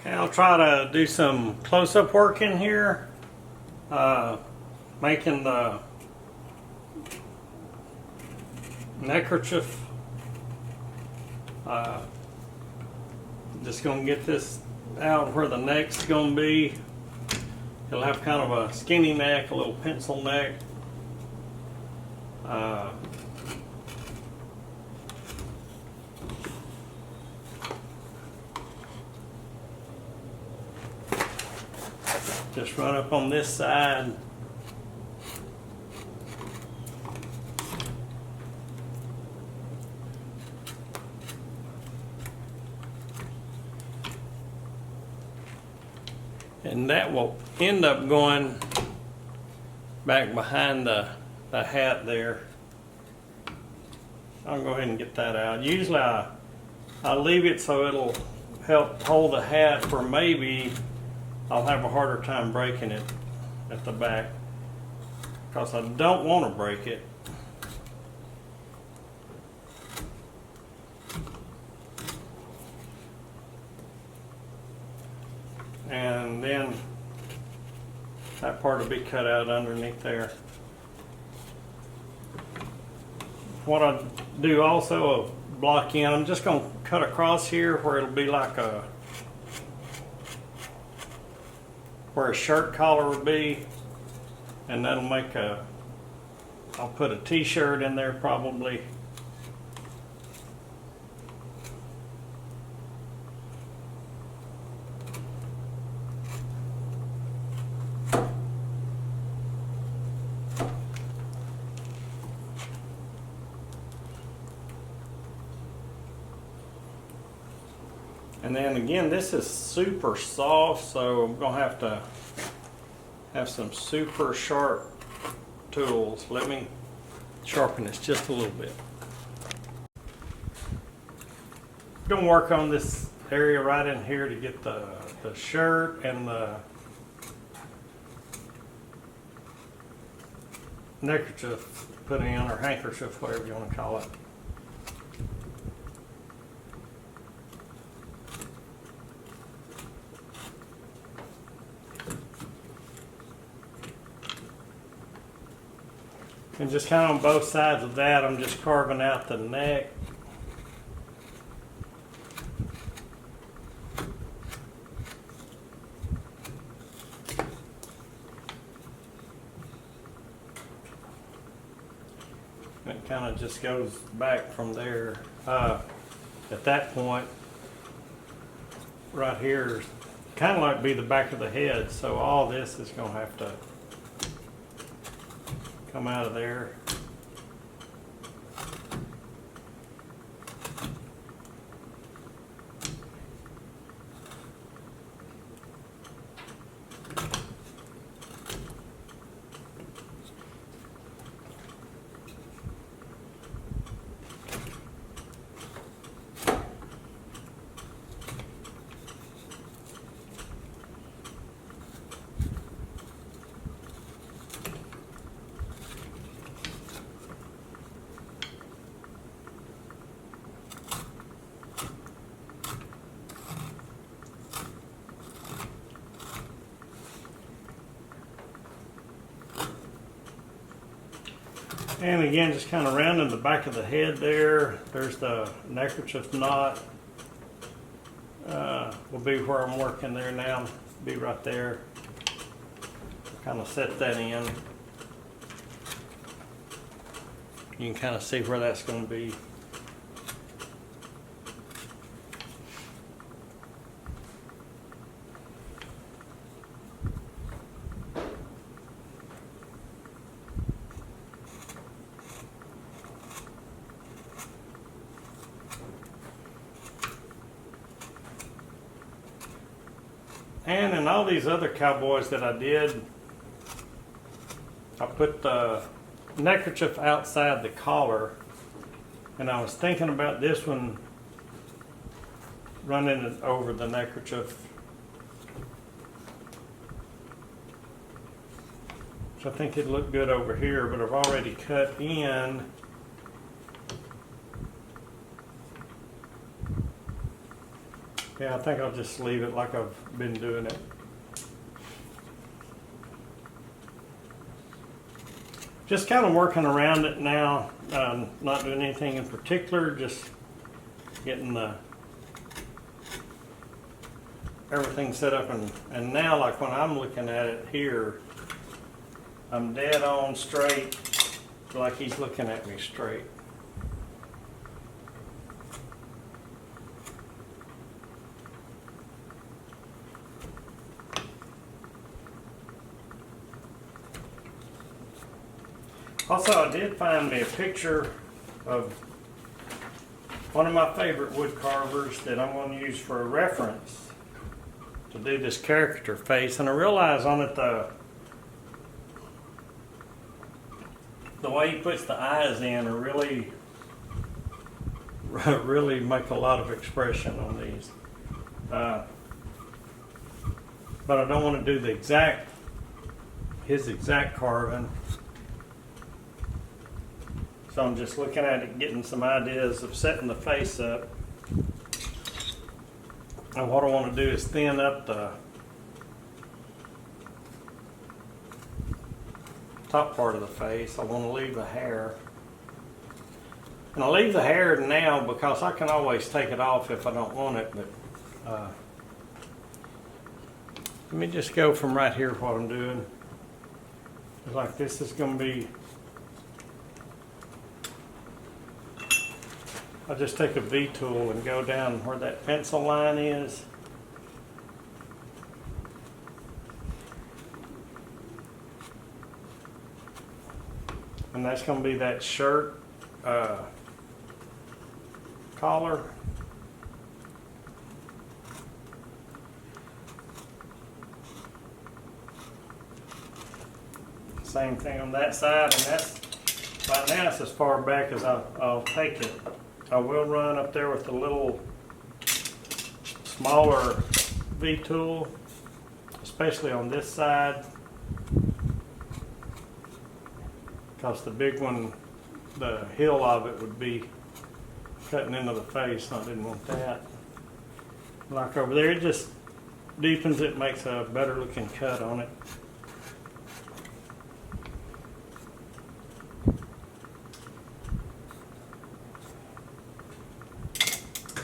And I'll try to do some close-up work in here, making the neckerchief. Just gonna get this out where the neck's gonna be. It'll have kind of a skinny neck, a little pencil neck. Just run up on this side. And that will end up going back behind the hat there. I'll go ahead and get that out. Usually I leave it so it'll help hold the hat, for maybe I'll have a harder time breaking it at the back, because I don't want to break it. And then that part will be cut out underneath there. What I do also, a block in, I'm just going to cut across here where it'll be like where a shirt collar would be, and that'll make I'll put a t-shirt in there probably. And then again, this is super soft, so I'm going to have some super sharp tools. Let me sharpen this just a little bit. I'm going to work on this area right in here to get the shirt and the neckerchief put in, or handkerchief, whatever you want to call it. And just kind of on both sides of that, I'm just carving out the neck. And it kind of just goes back from there. At that point, right here, kind of like be the back of the head. So all this is going to have to come out of there. And again, just kind of rounding the back of the head there. There's the neckerchief knot. Will be where I'm working there now. Be right there. Kind of set that in. You can kind of see where that's going to be. And in all these other cowboys that I did, I put the neckerchief outside the collar, and I was thinking about this one, running it over the neckerchief. So I think it'd look good over here, but I've already cut in Yeah, I think I'll just leave it like I've been doing it. Just kind of working around it now, not doing anything in particular, just getting everything set up, and now like when I'm looking at it here, I'm dead on straight, like he's looking at me straight. Also, I did find me a picture of one of my favorite wood carvers that I'm going to use for a reference to do this caricature face, and I realize on it the way he puts the eyes in are really make a lot of expression on these. But I don't want to do his exact carving. So I'm just looking at it, getting some ideas of setting the face up. And what I want to do is thin up the top part of the face. I want to leave the hair. And I leave the hair now because I can always take it off if I don't want it. But let me just go from right here what I'm doing. Like this is going to be, I'll just take a V tool and go down where that pencil line is. And that's going to be that shirt collar. Same thing on that side, and that's right now it's as far back as I'll take it. I will run up there with the little smaller V tool, especially on this side, because the big one, the heel of it would be cutting into the face, and I didn't want that. Like over there, it just deepens it, makes a better looking cut on it.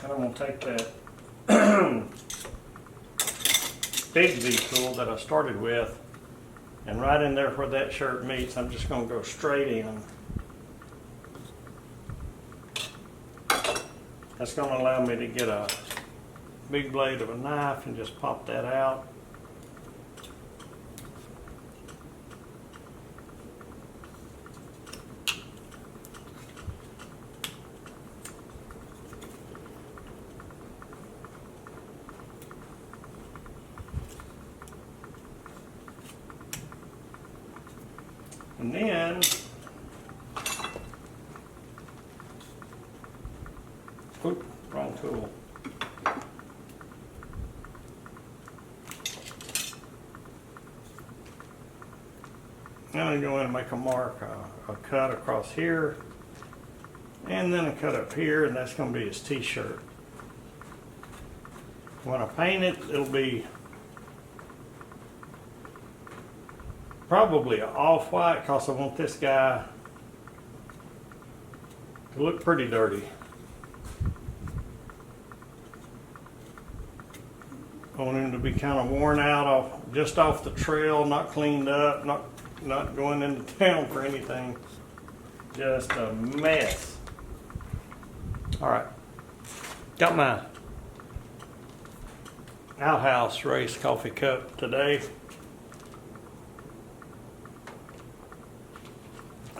I'm going to take that big V tool that I started with, and right in there where that shirt meets, I'm just going to go straight in. That's going to allow me to get a big blade of a knife and just pop that out. And then oops, wrong tool. Now I'm going to make a mark, a cut across here, and then a cut up here, and that's going to be his t-shirt. When I paint it, it'll be probably off-white because I want this guy to look pretty dirty. I want him to be kind of worn out, just off the trail, not cleaned up, not going into town for anything. Just a mess. All right, got my outhouse race coffee cup today.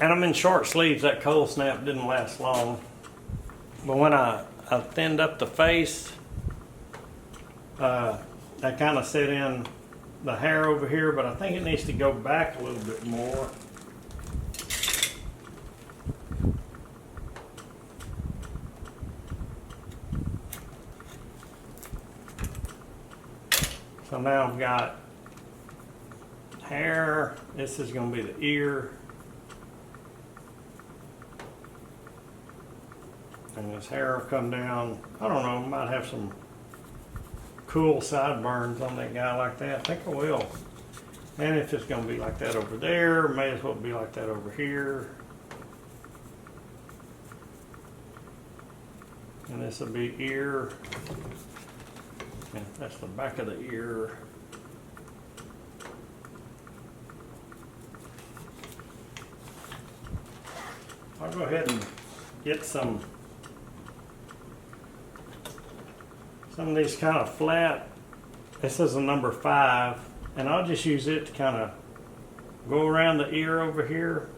And I'm in short sleeves. That cold snap didn't last long. But when I thinned up the face, I kind of set in the hair over here, but I think it needs to go back a little bit more. So now I've got hair. This is going to be the ear. And his hair will come down. I don't know, might have some cool sideburns on that guy like that. I think I will. And if it's going to be like that over there, may as well be like that over here. And this will be ear. And that's the back of the ear. I'll go ahead and get some of these kind of flat. This is a number 5, and I'll just use it to kind of go around the ear over here.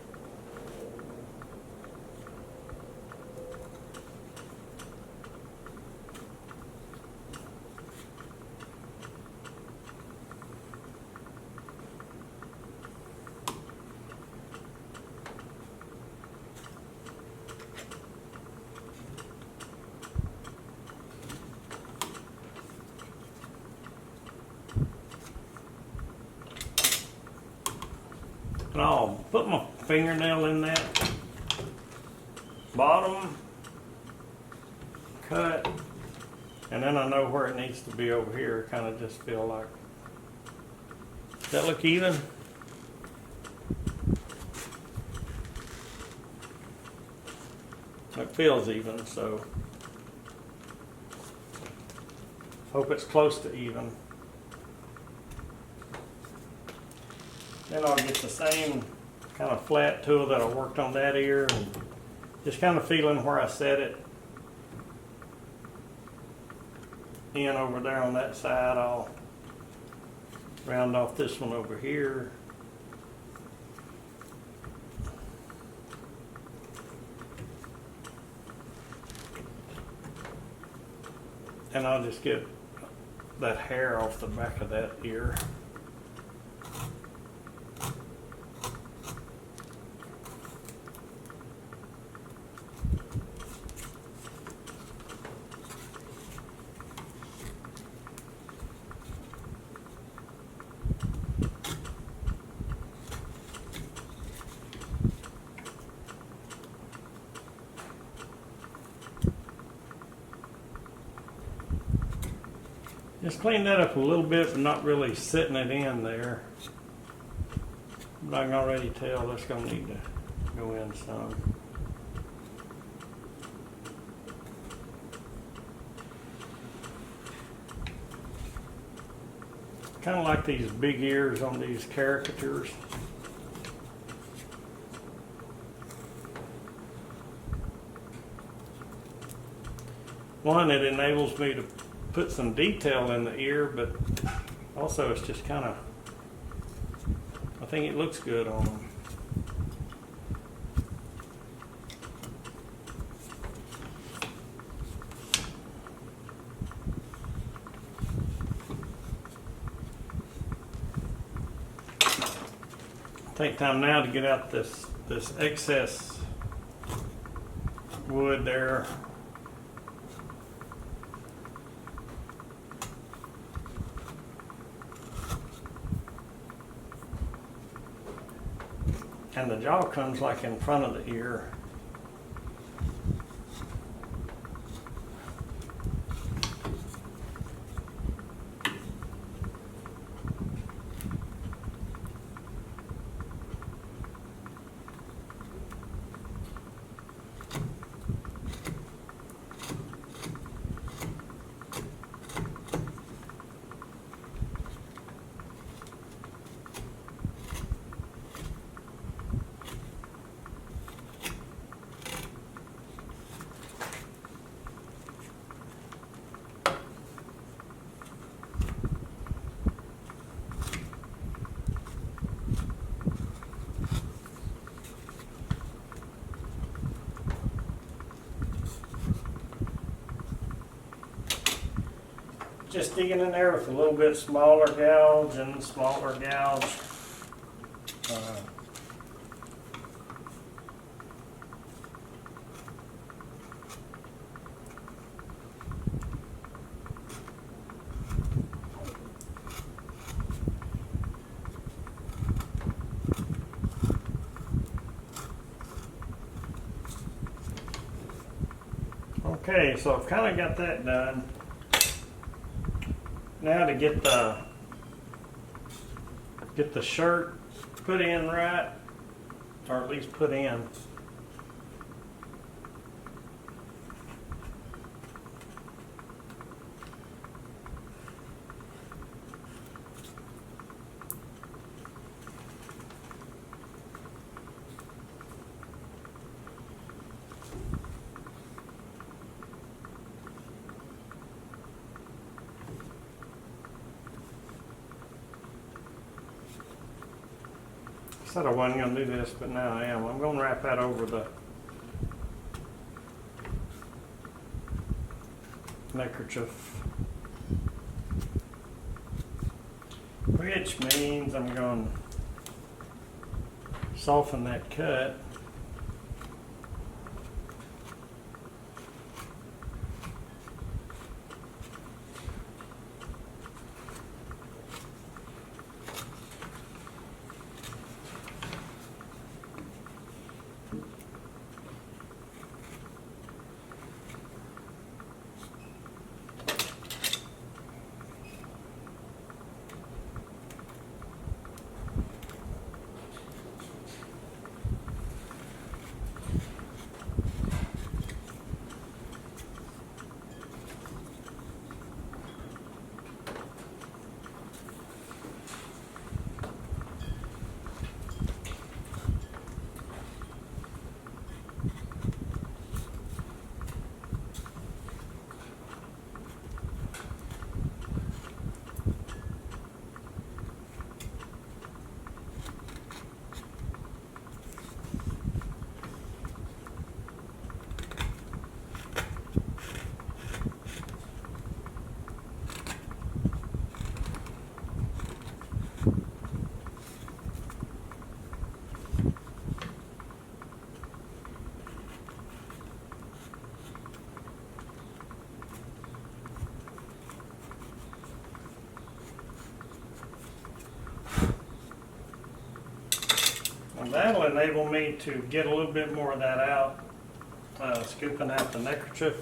And I'll put my fingernail in that bottom cut, and then I know where it needs to be over here. Kind of just feel like, does that look even? It feels even, so hope it's close to even. Then I'll get the same kind of flat tool that I worked on that ear, and just kind of feeling where I set it in over there on that side. I'll round off this one over here. And I'll just get that hair off the back of that ear. Just clean that up a little bit, but not really sitting it in there. But I can already tell that's going to need to go in some. Kind of like these big ears on these caricatures. One, it enables me to put some detail in the ear, but also it's just kind of, I think it looks good on them. Take time now to get out this excess wood there. And the jaw comes like in front of the ear. Just digging in there with a little bit smaller gouge and smaller gouge. Okay, so I've kind of got that done. Now to get the shirt put in right, or at least put in. I said I wasn't going to do this, but now I am. I'm going to wrap that over the neckerchief, which means I'm going to soften that cut. And that'll enable me to get a little bit more of that out, scooping out the neckerchief.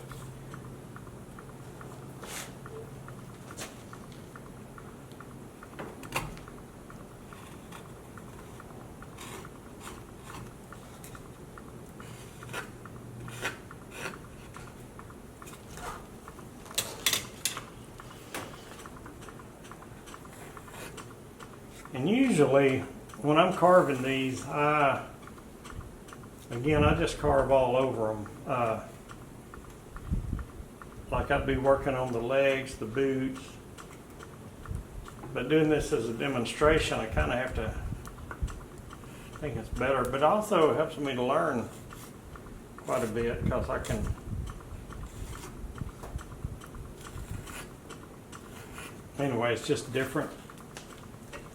And usually when I'm carving these, again, I just carve all over them. Like I'd be working on the legs, the boots. But doing this as a demonstration, I kind of have to think it's better. But also it helps me to learn quite a bit because I can anyway, it's just different.